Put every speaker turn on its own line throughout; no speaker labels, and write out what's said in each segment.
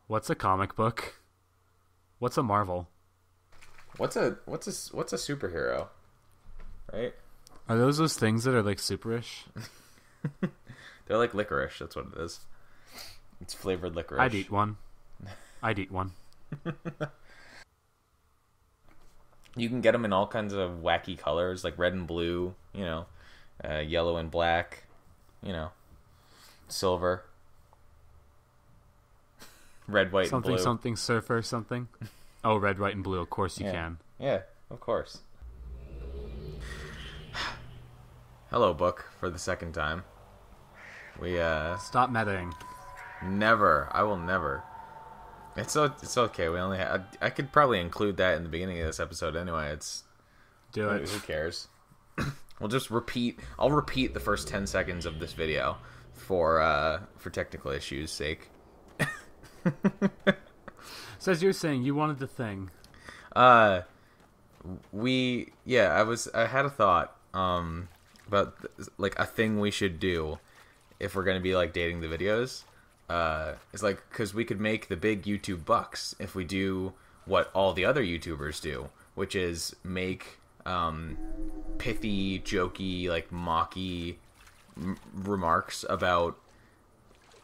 What's a comic book? What's a Marvel?
What's a superhero? Right?
Are those things that are like superish?
They're like licorice. That's what it is. It's flavored licorice.
I'd eat one.
You can get them in all kinds of wacky colors, like red and blue, yellow and black, silver, red, white, and blue.
Something surfer something. Oh, red, white, and blue. Of course you can.
Yeah, of course. Hello, book, for the second time. We
Stop meddling.
Never. I will never. It's okay. We only I could probably include that in the beginning of this episode anyway.
Do it.
Who cares? We'll just repeat. I'll repeat the first 10 seconds of this video for technical issues' sake.
So as you're saying, you wanted the thing.
I had a thought about like a thing we should do if we're gonna be like dating the videos. It's like, because we could make the big YouTube bucks if we do what all the other YouTubers do, which is make pithy, jokey, like mocky remarks about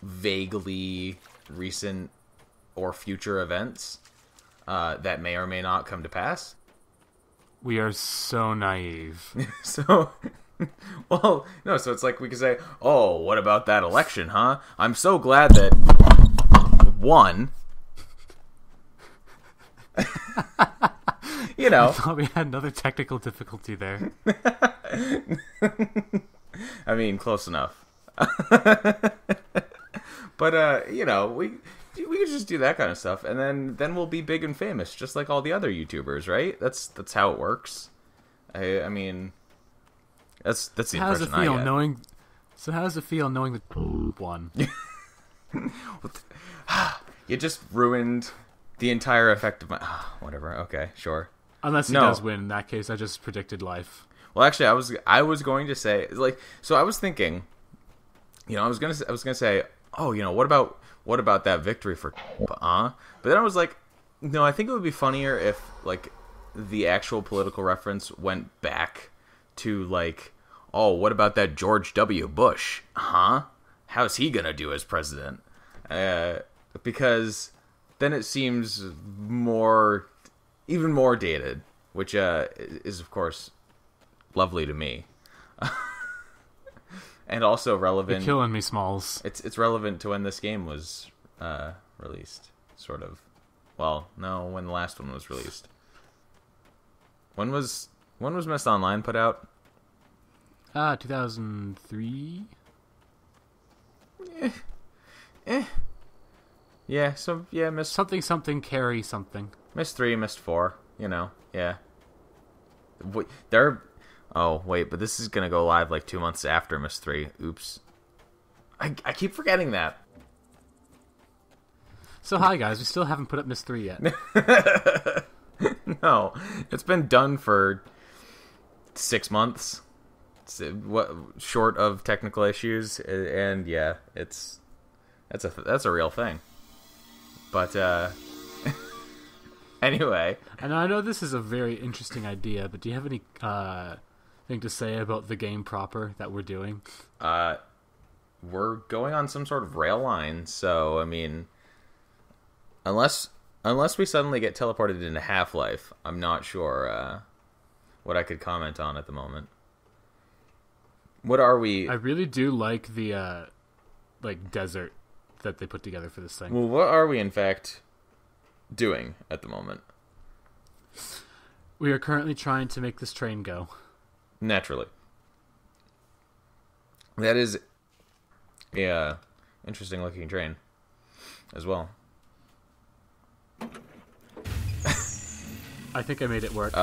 vaguely recent or future events that may or may not come to pass.
We are so naive.
So it's like we could say, oh, what about that election, huh? I'm so glad that won.
I thought we had another technical difficulty there.
I mean, close enough. But we could just do that kind of stuff, and then we'll be big and famous, just like all the other YouTubers, right? That's how it works. I mean, that's the impression I get.
So how does it feel knowing that won?
You just ruined the entire effect of my... whatever, okay, sure.
Unless he does win. In that case, I just predicted life.
Well, actually, I was going to say, like, so I was thinking, I was gonna say, oh, what about that victory for... But then I was like, no, I think it would be funnier if, like, the actual political reference went back to, like, oh, what about that George W. Bush? How's he gonna do as president? Because then it seems even more dated, which is, of course, lovely to me. And also relevant.
You're killing me, Smalls.
It's relevant to when this game was released, sort of. Well, no, when the last one was released. When was Myst Online put out?
2003.
Yeah. So yeah, Myst
something carry something.
Myst 3, Myst 4. Yeah. Oh, wait, but this is going to go live like 2 months after Myst 3. Oops. I keep forgetting that.
So, hi, guys. We still haven't put up Myst 3 yet.
No. It's been done for 6 months. Short of technical issues. And, yeah, that's a real thing. But, anyway.
And I know this is a very interesting idea, but do you have any... thing to say about the game proper that we're doing?
We're going on some sort of rail line, so I mean, unless we suddenly get teleported into Half-Life, I'm not sure what I could comment on at the moment. What are we?
I really do like the desert that they put together for this thing.
Well, what are we in fact doing at the moment?
We are currently trying to make this train go.
Naturally. That is a interesting looking train as well.
I think I made it work.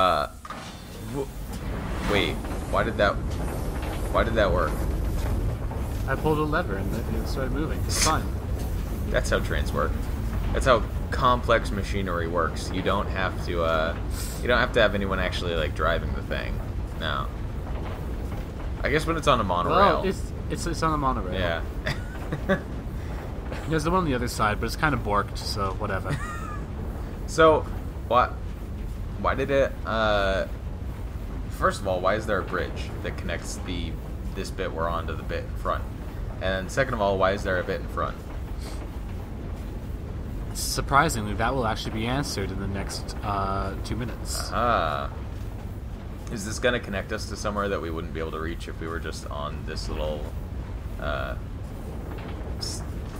Wait, why did that work?
I pulled a lever and it started moving. It's fine.
That's how trains work. That's how complex machinery works. You don't have to have anyone actually like driving the thing. No. I guess when it's on a monorail.
Well, it's on a monorail.
Yeah.
There's the one on the other side, but it's kind of borked, so whatever.
So, what? Why did it? First of all, why is there a bridge that connects this bit we're on to the bit in front? And second of all, why is there a bit in front?
Surprisingly, that will actually be answered in the next 2 minutes.
Is this going to connect us to somewhere that we wouldn't be able to reach if we were just on this little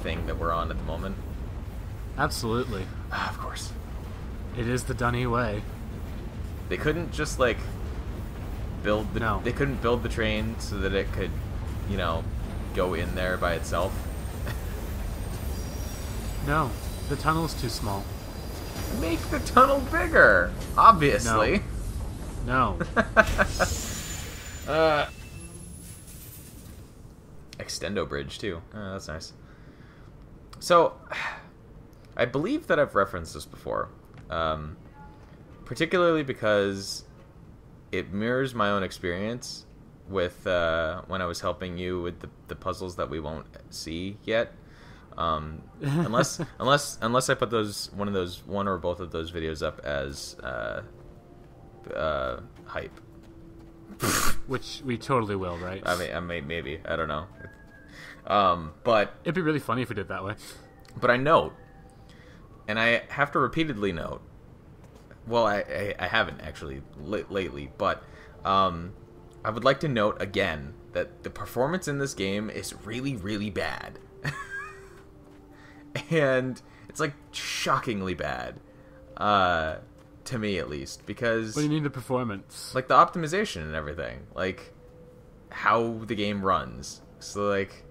thing that we're on at the moment?
Absolutely.
Of course.
It is the Dunny way.
They couldn't just, like, build the...
No.
They couldn't build the train so that it could, you know, go in there by itself?
No. The tunnel's too small.
Make the tunnel bigger, obviously.
No.
Extendo bridge, too. Oh, that's nice. So, I believe that I've referenced this before. Particularly because it mirrors my own experience with when I was helping you with the puzzles that we won't see yet. Unless I put one or both of those videos up as hype.
Which we totally will, right?
I mean, maybe. I don't know. But
it'd be really funny if we did that way.
But I note, and I have to repeatedly note. Well, I haven't actually lately, but I would like to note again that the performance in this game is really, really bad. And it's like shockingly bad, to me at least, because...
What do you mean the performance?
Like the optimization and everything, like how the game runs. So like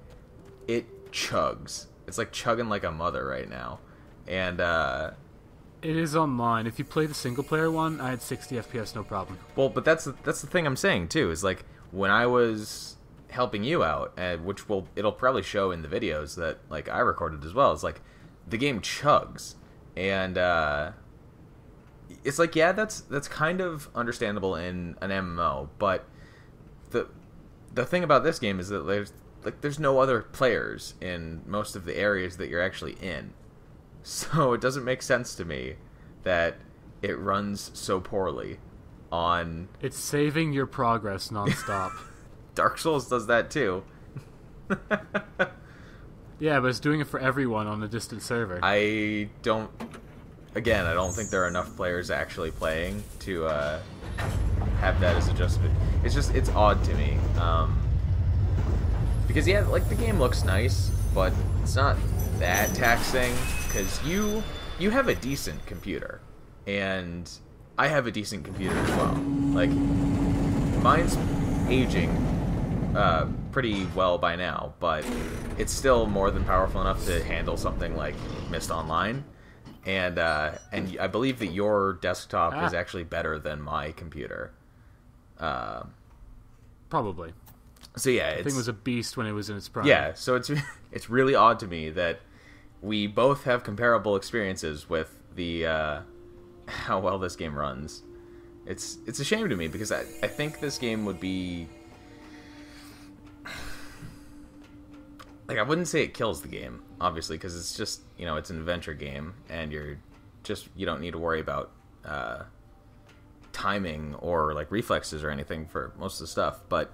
it chugs. It's like chugging like a mother right now, and
it is online. If you play the single player one, I had 60 FPS, no problem.
Well, but that's the thing I'm saying too. Is like when I was helping you out, which it'll probably show in the videos that like I recorded as well. It's like the game chugs, and it's like, yeah, that's kind of understandable in an MMO, but the thing about this game is that there's no other players in most of the areas that you're actually in. So it doesn't make sense to me that it runs so poorly on...
It's saving your progress nonstop.
Dark Souls does that too.
Yeah, but it's doing it for everyone on a distant server.
I don't think there are enough players actually playing to have that as a justification. It's odd to me. Because yeah, like the game looks nice, but it's not that taxing, because you have a decent computer, and I have a decent computer as well. Like, mine's aging pretty well by now, but it's still more than powerful enough to handle something like Myst Online, and I believe that your desktop is actually better than my computer.
Probably.
So yeah,
the thing was a beast when it was in its prime.
Yeah, so it's really odd to me that we both have comparable experiences with the how well this game runs. It's a shame to me, because I think this game would be like, I wouldn't say it kills the game, obviously, because it's just, you know, it's an adventure game, and you don't need to worry about timing or like reflexes or anything for most of the stuff, but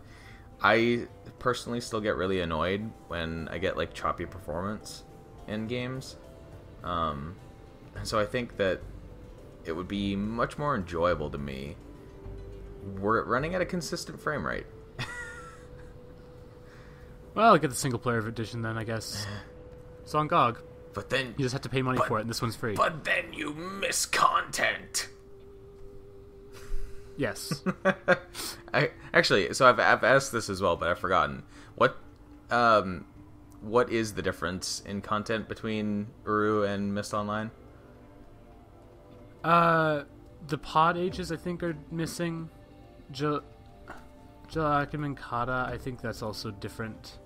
I personally still get really annoyed when I get like choppy performance in games. And so I think that it would be much more enjoyable to me were it running at a consistent frame rate.
Well, I'll get the single player edition then, I guess. It's on GOG.
But then
you just have to pay money for it, and this one's free.
But then you miss content.
Yes.
So I've asked this as well, but I've forgotten. What is the difference in content between Uru and Myst Online?
The pod ages, I think, are missing. Jalakim Kata, I think that's also different.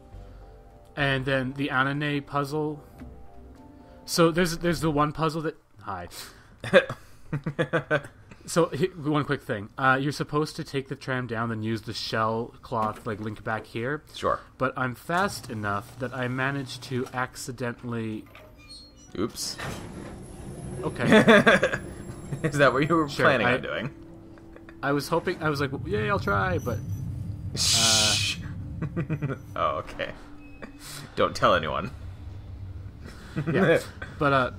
And then the Anane puzzle. So there's the one puzzle that... Hi. So one quick thing: you're supposed to take the tram down, then use the shell cloth like link back here.
Sure.
But I'm fast enough that I managed to accidentally.
Oops.
Okay.
Is that what you were planning on doing?
I was hoping. I was like, "Yay, I'll try," but.
Oh, okay. Don't tell anyone.
Yeah, but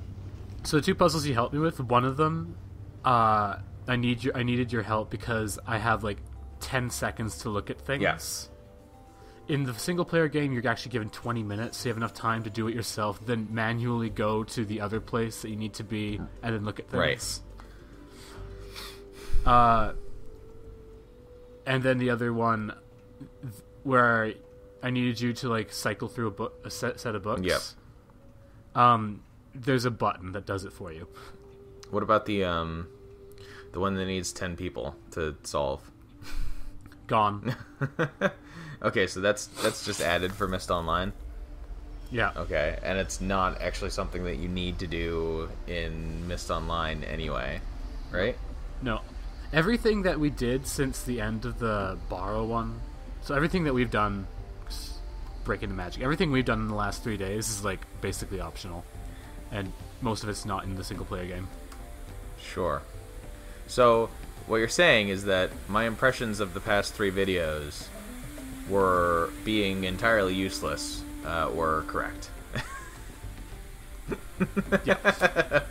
so the two puzzles you helped me with, one of them, I needed your help because I have like 10 seconds to look at things.
Yes.
In the single player game, you're actually given 20 minutes, so you have enough time to do it yourself, then manually go to the other place that you need to be, and then look at things. Right. And then the other one, where I needed you to like cycle through a set of books.
Yep.
There's a button that does it for you.
What about the one that needs 10 people to solve?
Gone.
Okay, so that's just added for Myst Online.
Yeah.
Okay, and it's not actually something that you need to do in Myst Online anyway, right?
No. Everything that we did since the end of the Borrow one, so everything that we've done, breaking the magic, everything we've done in the last 3 days is like basically optional, and most of it's not in the single player game.
Sure. So what you're saying is that my impressions of the past 3 videos were being entirely useless were correct.
Yeah.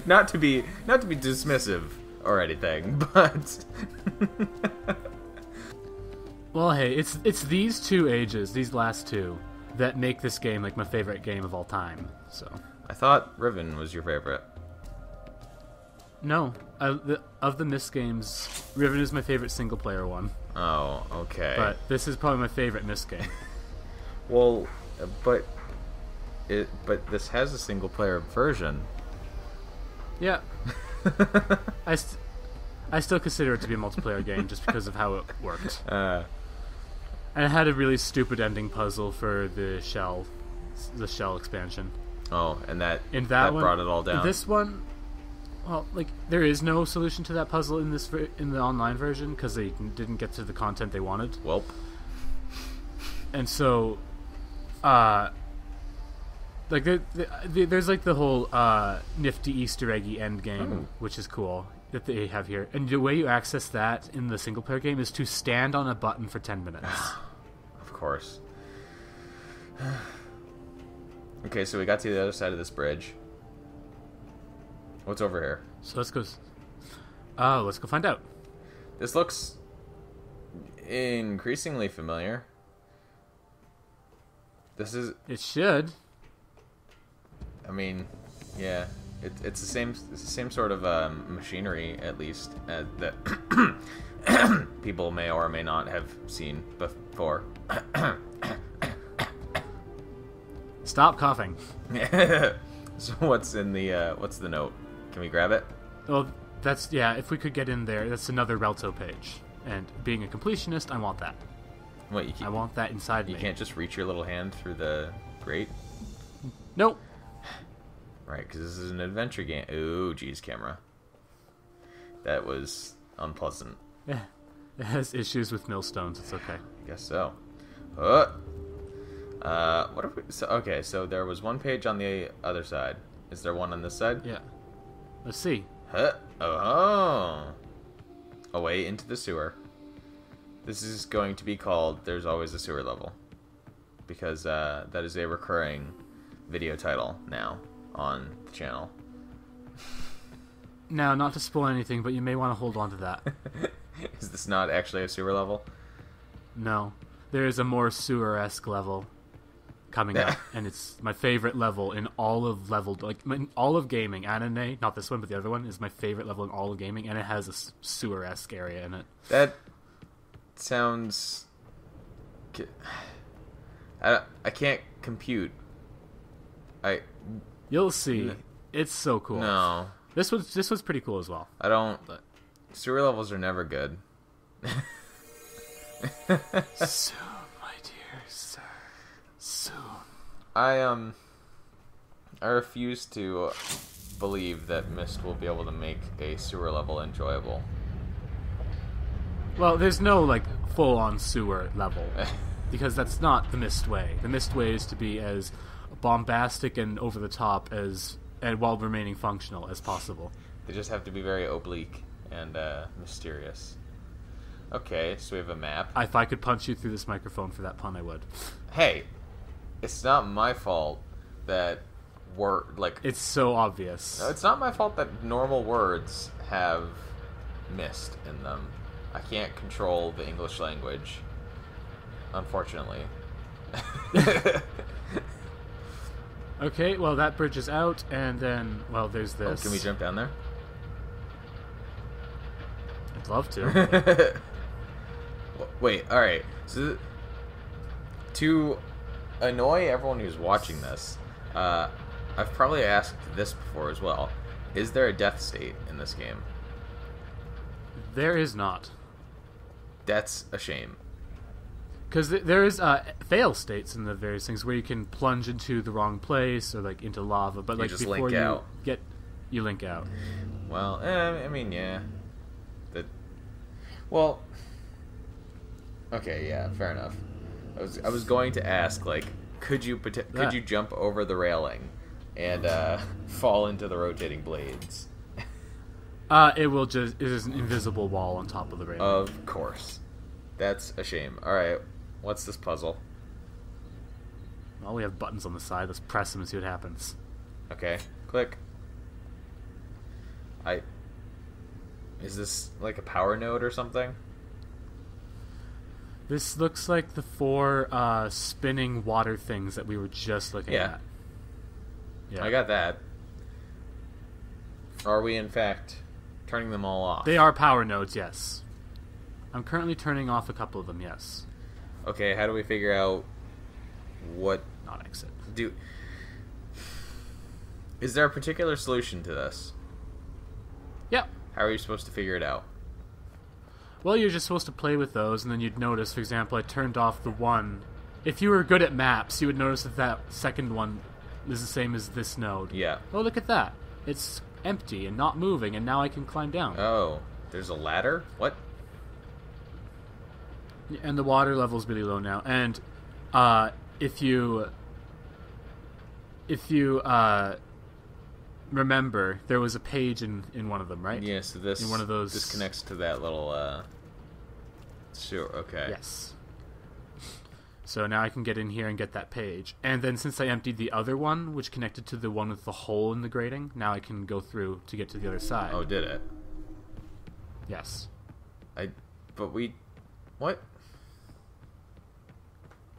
Not to be dismissive or anything, but
well, hey, it's these two ages, these last two, that make this game like my favorite game of all time. So
I thought Riven was your favorite.
No, of the Myst games, Riven is my favorite single player one.
Oh, okay.
But this is probably my favorite Myst game.
Well, but this has a single player version.
Yeah. I still consider it to be a multiplayer game just because of how it worked. And it had a really stupid ending puzzle for the shell expansion.
Oh, and that
one,
brought it all down.
This one, well, like there is no solution to that puzzle in the online version because they didn't get to the content they wanted.
Welp.
And so, like there's like the whole nifty Easter eggy end game, which is cool that they have here. And the way you access that in the single player game is to stand on a button for 10 minutes.
Of course. Okay, so we got to the other side of this bridge. What's over here?
So let's go find out.
This looks increasingly familiar.
It should.
I mean, yeah, it's the same sort of machinery, at least, that people may or may not have seen before.
Stop coughing.
So what's in the what's the note? Can we grab it?
Well, if we could get in there, that's another Relto page. And being a completionist, I want that.
What,
I want that inside me.
You can't just reach your little hand through the grate?
Nope.
Right, because this is an adventure game. Ooh, geez, camera. That was unpleasant.
Yeah, it has issues with millstones. It's okay.
I guess so. What if we... So there was one page on the other side. Is there one on this side?
Yeah. Let's see.
Oh. Away into the sewer. This is going to be called There's Always a Sewer Level. Because that is a recurring video title now on the channel.
Now, not to spoil anything, but you may want to hold on to that.
Is this not actually a sewer level?
No. There is a more sewer-esque level coming up, and it's my favorite level in all of all of gaming. Anime, not this one, but the other one, is my favorite level in all of gaming, and it has a sewer-esque area in it.
That sounds... I can't compute.
You'll see. It's so cool.
No.
This was pretty cool as well.
I don't... Sewer levels are never good.
Soon, my dear sir. Soon.
I refuse to believe that Myst will be able to make a sewer level enjoyable.
Well, there's no, like, full-on sewer level, because that's not the Myst way. The Myst way is to be as bombastic and over-the-top as, and while remaining functional as possible.
They just have to be very oblique and mysterious. Okay, so we have a map.
If I could punch you through this microphone for that pun, I would.
Hey, it's not my fault that
It's so obvious.
No, it's not my fault that normal words have Myst in them. I can't control the English language, unfortunately.
Okay, well, that bridge is out, and then, well, there's this.
Oh, can we jump down there?
I'd love to.
Wait, alright. So, to annoy everyone who's watching this, I've probably asked this before as well. Is there a death state in this game?
There is not.
That's a shame.
Because there is fail states in the various things where you can plunge into the wrong place or like into lava, but like
just
before
link
you
out.
you link out.
Well, I mean, yeah. Well, okay, yeah, fair enough. I was going to ask, like, could you jump over the railing and fall into the rotating blades?
It is an invisible wall on top of the railing.
Of course. That's a shame. Alright, what's this puzzle?
Well, we have buttons on the side. Let's press them and see what happens.
Okay, click. Is this like a power node or something?
This looks like the 4 spinning water things that we were just looking at. Yeah,
I got that. Are we, in fact, turning them all off?
They are power nodes, yes. I'm currently turning off a couple of them, yes.
Okay, how do we figure out what...
Not exit.
Is there a particular solution to this?
Yep.
How are you supposed to figure it out?
Well, you're just supposed to play with those, and then you'd notice, for example, I turned off the one. If you were good at maps, you would notice that second one is the same as this node.
Yeah.
Oh, look at that. It's empty and not moving, and now I can climb down.
Oh, there's a ladder? What?
And the water level's really low now. And if you remember, there was a page in one of them, right?
Yeah, so this,
in one of those...
this connects to that little... Sure, okay.
Yes. So now I can get in here and get that page. And then since I emptied the other one, which connected to the one with the hole in the grating, now I can go through to get to the other side.
Oh, did it?
Yes.
What?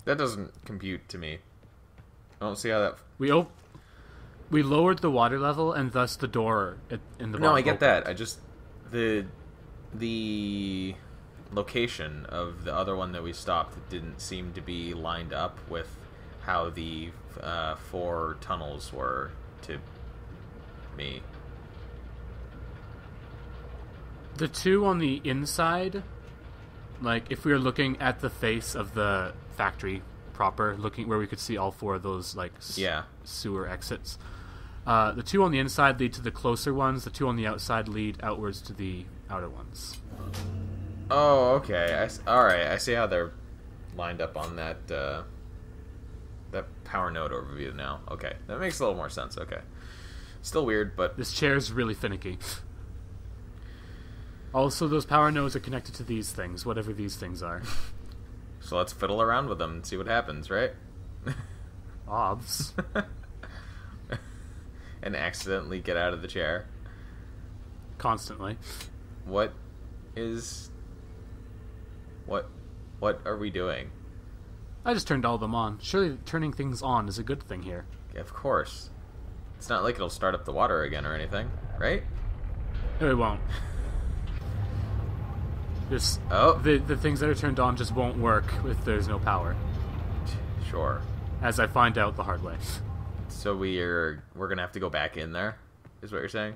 That doesn't compute to me. I don't see how that...
We lowered the water level, and thus the door in the bottom.
No, I get
opened.
that. I just... The location of the other one that we stopped didn't seem to be lined up with how the 4 tunnels were to me.
The 2 on the inside, like if we were looking at the face of the factory proper, looking where we could see all 4 of those like sewer exits, the 2 on the inside lead to the closer ones. The 2 on the outside lead outwards to the outer ones.
Oh, okay. Alright, I see how they're lined up on that that power node overview now. Okay, that makes a little more sense. Okay. Still weird, but...
This chair's really finicky. Also, those power nodes are connected to these things, whatever these things are.
So let's fiddle around with them and see what happens, right?
Obs.
And accidentally get out of the chair.
Constantly.
What are we doing?
I just turned all of them on. Surely turning things on is a good thing here.
Yeah, of course. It's not like it'll start up the water again or anything, right?
It won't. Just the things that are turned on just won't work if there's no power.
Sure.
As I find out the hard way.
So we're gonna have to go back in there, is what you're saying?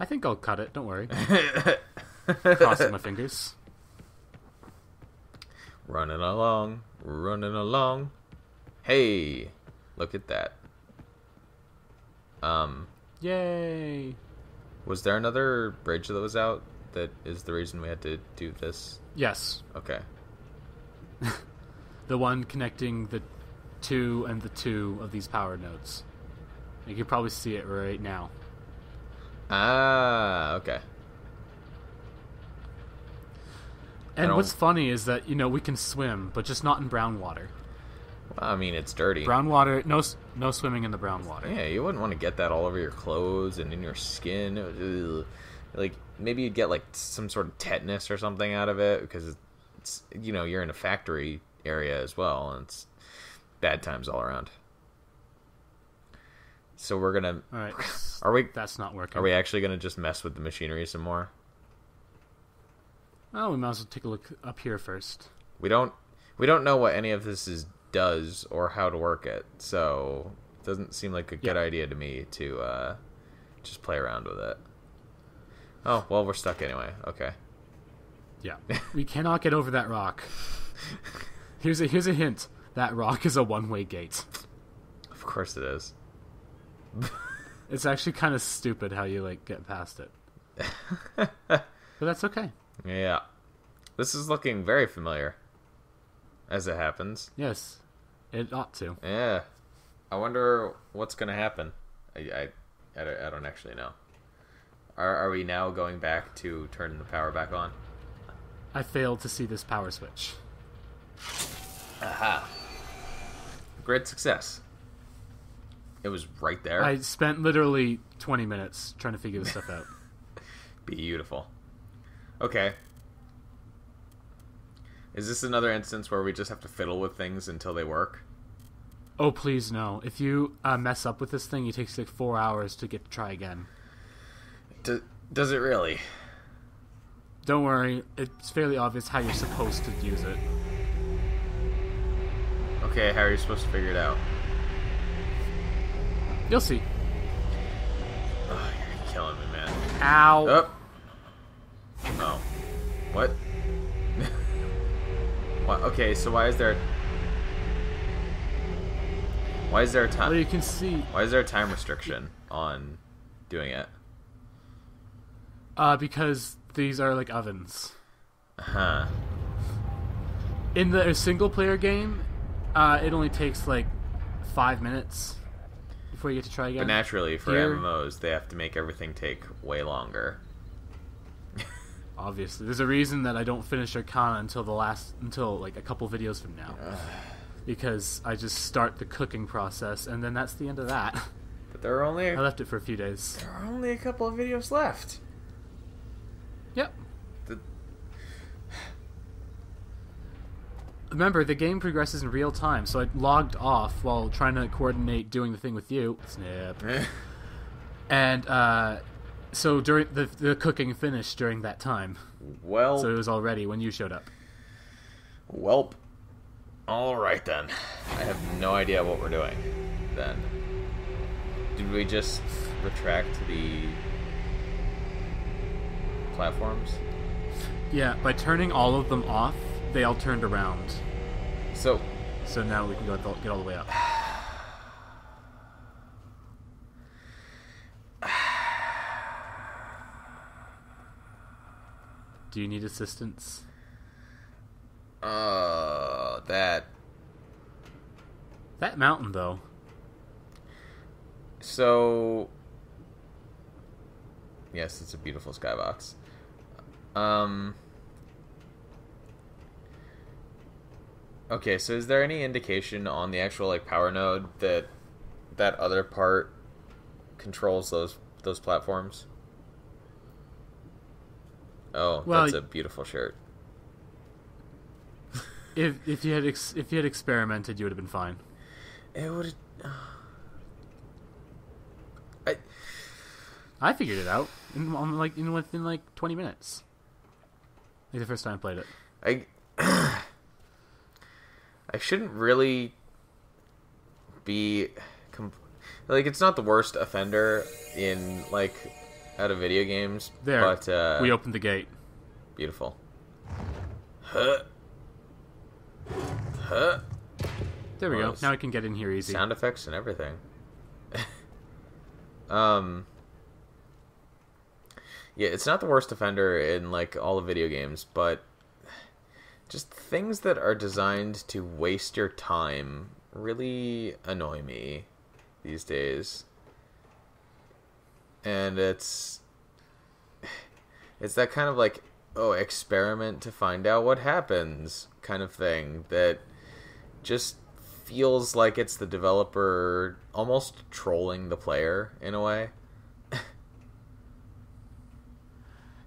I think I'll cut it. Don't worry. Crossing my fingers.
Running along. Hey, look at that.
Yay!
Was there another bridge that was out that is the reason we had to do this?
Yes.
Okay.
The one connecting the 2 and the 2 of these power nodes. You can probably see it right now.
Ah, okay.
And what's funny is that, we can swim, but just not in brown water.
Well, I mean, it's dirty.
Brown water, no swimming in the brown water.
Yeah, you wouldn't want to get that all over your clothes and in your skin. Ugh. Like, maybe you'd get, like, some sort of tetanus or something out of it, because it's you're in a factory area as well, and it's bad times all around. So we're gonna...
Alright, that's not working.
Are we actually gonna just mess with the machinery some more?
Oh, we might as well take a look up here first.
We don't know what any of this does or how to work it, so it doesn't seem like a good idea to me to just play around with it. Oh, well, we're stuck anyway. Okay.
Yeah. We cannot get over that rock. Here's a hint. That rock is a one-way gate.
Of course it is.
It's actually kind of stupid how you, get past it. But that's okay.
Yeah. This is looking very familiar, as it happens.
Yes. It ought to.
Yeah. I wonder what's going to happen. I don't actually know. Are we now going back to turn the power back on?
I failed to see this power switch.
Aha. Great success. It was right there.
I spent literally 20 minutes trying to figure this stuff out.
Beautiful. Okay. Is this another instance where we just have to fiddle with things until they work?
Oh, please no. If you mess up with this thing, it takes 4 hours to try again.
Does it really?
Don't worry. It's fairly obvious how you're supposed to use it.
Okay, how are you supposed to figure it out?
You'll see.
Oh, you're killing me, man.
Ow.
Oh. What? What? Okay, so why is there a time?
Well, you can see.
Why is there a time restriction on doing it?
Because these are like ovens.
Huh.
In the single-player game, it only takes 5 minutes before you get to try again.
But naturally, for MMOs, they have to make everything take way longer.
Obviously, there's a reason that I don't finish Arcana until a couple videos from now, because I just start the cooking process, and then that's the end of that.
But there are only
I left it for a few days.
There are only a couple of videos left.
Yep. Remember, the game progresses in real time, so I logged off while trying to coordinate doing the thing with you. Snap. And so during the cooking finished during that time.
Well,
so it was all ready when you showed up.
Welp. All right then. I have no idea what we're doing. Then, did we just retract the platforms?
Yeah, by turning all of them off, they all turned around.
So
now we can get all the way up. Do you need assistance? That mountain, though.
So, yes, it's a beautiful skybox. Okay, so is there any indication on the actual power node that other part controls those platforms? Oh, well, that's a beautiful shirt.
If you had experimented, you would have been fine.
It would.
I figured it out within 20 minutes. The first time I played it.
I shouldn't really be it's not the worst offender in out of video games. But
we opened the gate.
Beautiful.
There we go. Now I can get in here easy.
Sound effects and everything. Yeah, it's not the worst offender in like all the video games, but just things that are designed to waste your time really annoy me these days. And it's that kind of like, oh, experiment to find out what happens kind of thing that just feels like it's the developer almost trolling the player in a way.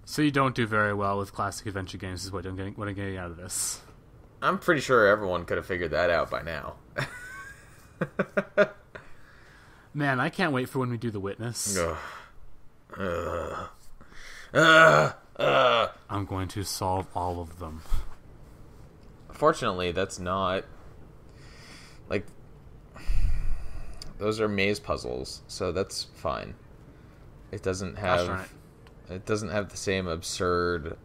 So you don't do very well with classic adventure games is what I'm getting out of this.
I'm pretty sure everyone could have figured that out by now.
Man, I can't wait for when we do The Witness. I'm going to solve all of them.
Fortunately, that's not... Like, those are maze puzzles, so that's fine. It doesn't have...
Gosh, right.
It doesn't have the same absurd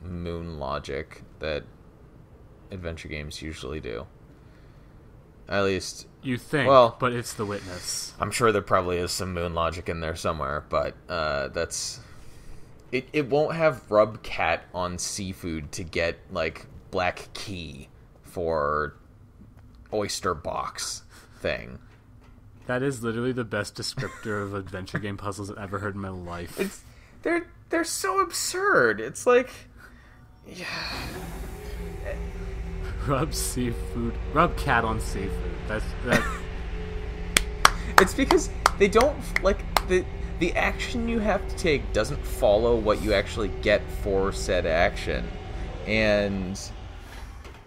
moon logic that adventure games usually do. At least...
You think,
well,
but it's The Witness.
I'm sure there probably is some moon logic in there somewhere, but that's... It won't have rub cat on seafood to get, like, black key for oyster box thing.
That is literally the best descriptor of adventure game puzzles I've ever heard in my life.
They're so absurd. It's like... Yeah...
Rub cat on seafood. That's
It's because they don't, like, the action you have to take doesn't follow what you actually get for said action. And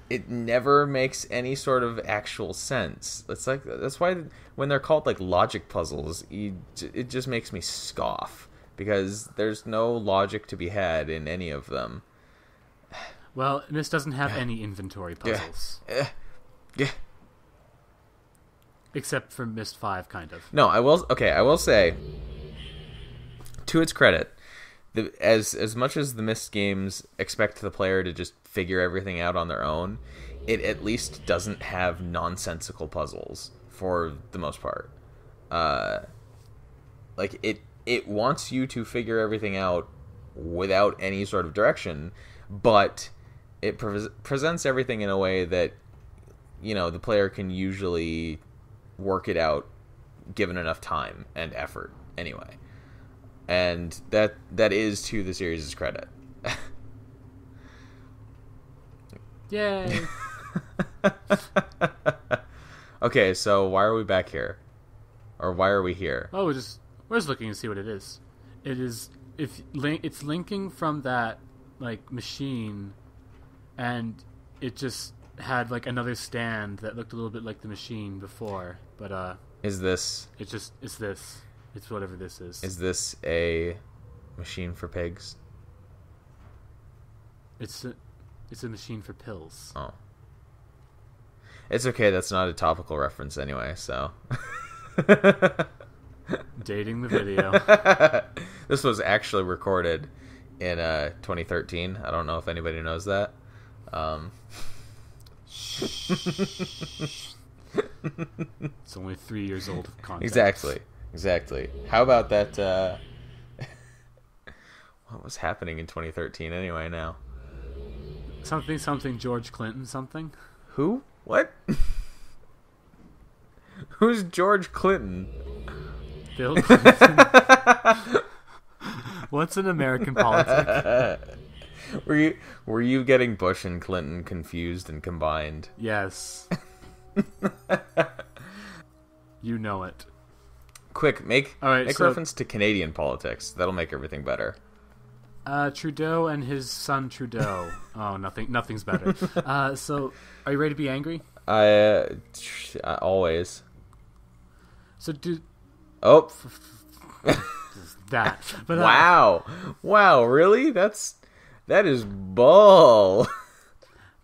it never makes any sort of actual sense. That's why when they're called, like, logic puzzles, it just makes me scoff. Because there's no logic to be had in any of them.
Well, Myst doesn't have any inventory puzzles.
Yeah.
Except for Myst 5, kind of.
No, I will say, to its credit, as much as the Myst games expect the player to just figure everything out on their own, it at least doesn't have nonsensical puzzles for the most part. Like, it wants you to figure everything out without any sort of direction, but it presents everything in a way that, you know, the player can usually work it out given enough time and effort anyway. And that is to the series' credit.
Yay!
Okay, so why are we back here? Or why are we here?
Oh, we're just looking to see what it is. It's linking from that, like, machine, and it just had, like, another stand that looked a little bit like the machine before, but
Is this...
it's this. It's whatever this is.
Is this a machine for pigs?
It's a machine for pills.
Oh. It's okay, that's not a topical reference anyway, so...
Dating the video.
This was actually recorded in 2013. I don't know if anybody knows that.
It's only 3 years old of content.
Exactly. How about that? What was happening in 2013 anyway now?
Something George Clinton something?
Who? What? Who's George Clinton?
Bill Clinton. What's an American politic?
Were you getting Bush and Clinton confused and combined?
Yes. You know it.
Quick, make
so,
reference to Canadian politics. That'll make everything better.
Trudeau and his son Trudeau. Oh, nothing's better. So, are you ready to be angry?
Always.
So do.
Oh.
That. But,
Wow. Really? That is bull.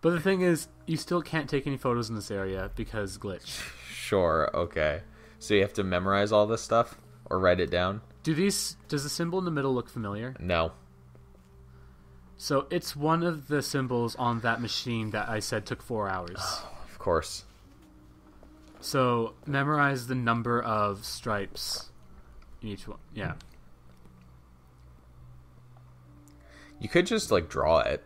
But the thing is, you still can't take any photos in this area because glitch.
Sure. Okay. So you have to memorize all this stuff or write it down? Does
the symbol in the middle look familiar?
No.
So it's one of the symbols on that machine that I said took 4 hours.
Oh, of course.
So memorize the number of stripes in each one. Yeah.
You could just like draw it.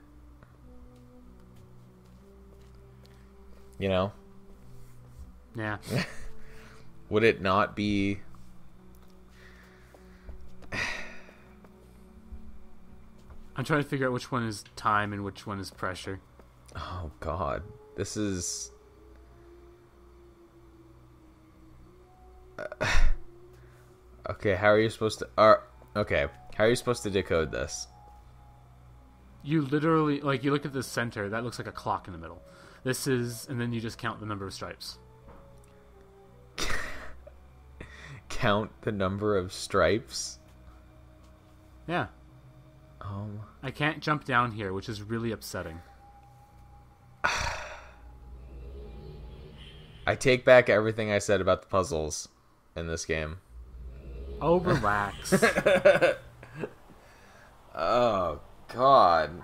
You know?
Yeah.
Would it not be...
I'm trying to figure out which one is time and which one is pressure.
Oh, God. This is... Okay, how are you supposed to... okay, how are you supposed to decode this?
You literally, like, you look at the center, that looks like a clock in the middle. This is, and then you just count the number of stripes.
Count the number of stripes?
Yeah. I can't jump down here, which is really upsetting.
I take back everything I said about the puzzles in this game.
Oh, relax.
Oh, God.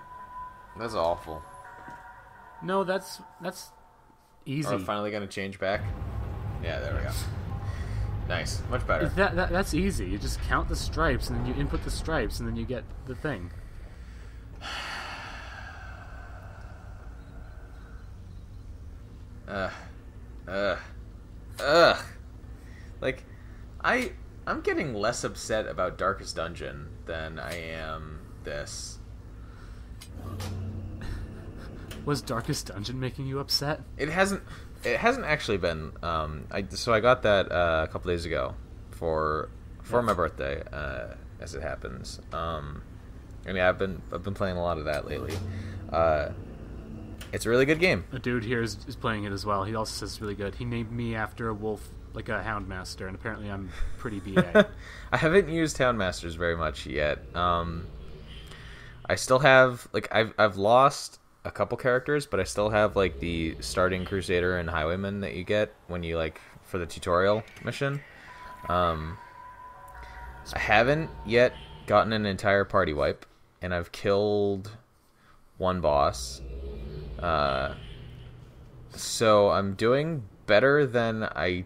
That's awful.
No, that's easy.
Are we finally going to change back? Yeah, there we go. Nice. Much better.
That's easy. You just count the stripes, and then you input the stripes, and then you get the thing.
Like, I'm getting less upset about Darkest Dungeon than I am this.
Was Darkest Dungeon making you upset?
It hasn't actually been. So I got that a couple days ago for my birthday, as it happens. And yeah, I've been playing a lot of that lately. It's a really good game.
A dude here is playing it as well. He also says it's really good. He named me after a wolf, like a Houndmaster, and apparently I'm pretty BA.
I haven't used Houndmasters very much yet. I still have, like, I've lost a couple characters, but I still have, like, the starting Crusader and Highwayman that you get when you, like, for the tutorial mission. I haven't yet gotten an entire party wipe, and I've killed one boss. So I'm doing better than I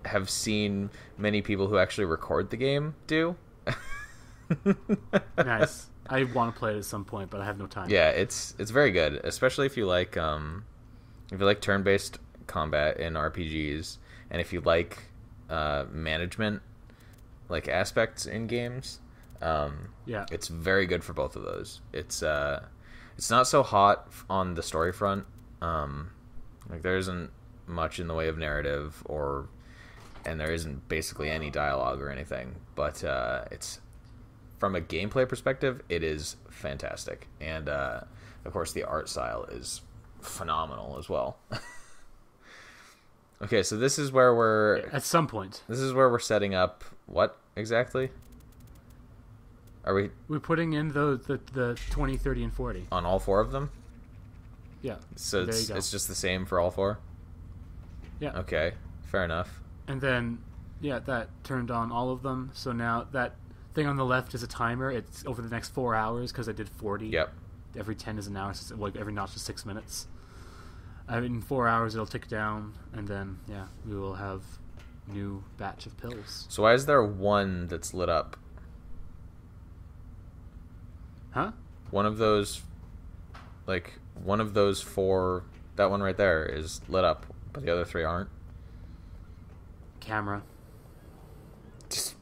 have seen many people who actually record the game do.
Nice. I want to play it at some point, but I have no time.
Yeah, it's very good, especially if you like turn-based combat in RPGs, and if you like management like aspects in games.
Yeah,
it's very good for both of those. It's not so hot on the story front. Like, there isn't much in the way of narrative, and there isn't basically any dialogue or anything. But it's, from a gameplay perspective, it is fantastic, and of course the art style is phenomenal as well. Okay, so this is where we're
at some point.
This is where we're setting up what exactly? Are
we're putting in the 20, 30, and 40
on all four of them?
Yeah.
So it's just the same for all four?
Yeah.
Okay, fair enough.
And then, yeah, that turned on all of them. So now that thing on the left is a timer. It's over the next 4 hours because I did 40.
Yep.
Every 10 is an hour. So like every notch is 6 minutes. In 4 hours it'll tick down, and then yeah, we will have new batch of pills.
So why is there one that's lit up?
Huh?
One of those four, that one right there is lit up, but the other three aren't.
Camera.
Just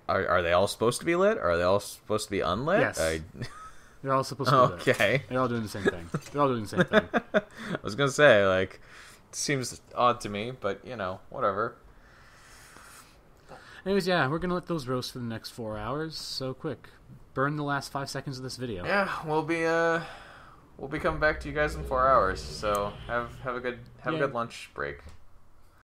are they all supposed to be lit? Or are they all supposed to be unlit?
Yes. They're all supposed to be lit.
Okay.
They're all doing the same thing. They're all doing the same thing.
I was gonna say, like, it seems odd to me, but whatever.
Anyways, yeah, we're gonna let those roast for the next 4 hours. So quick, burn the last 5 seconds of this video.
Yeah, we'll be coming back to you guys in 4 hours. So have a good lunch break.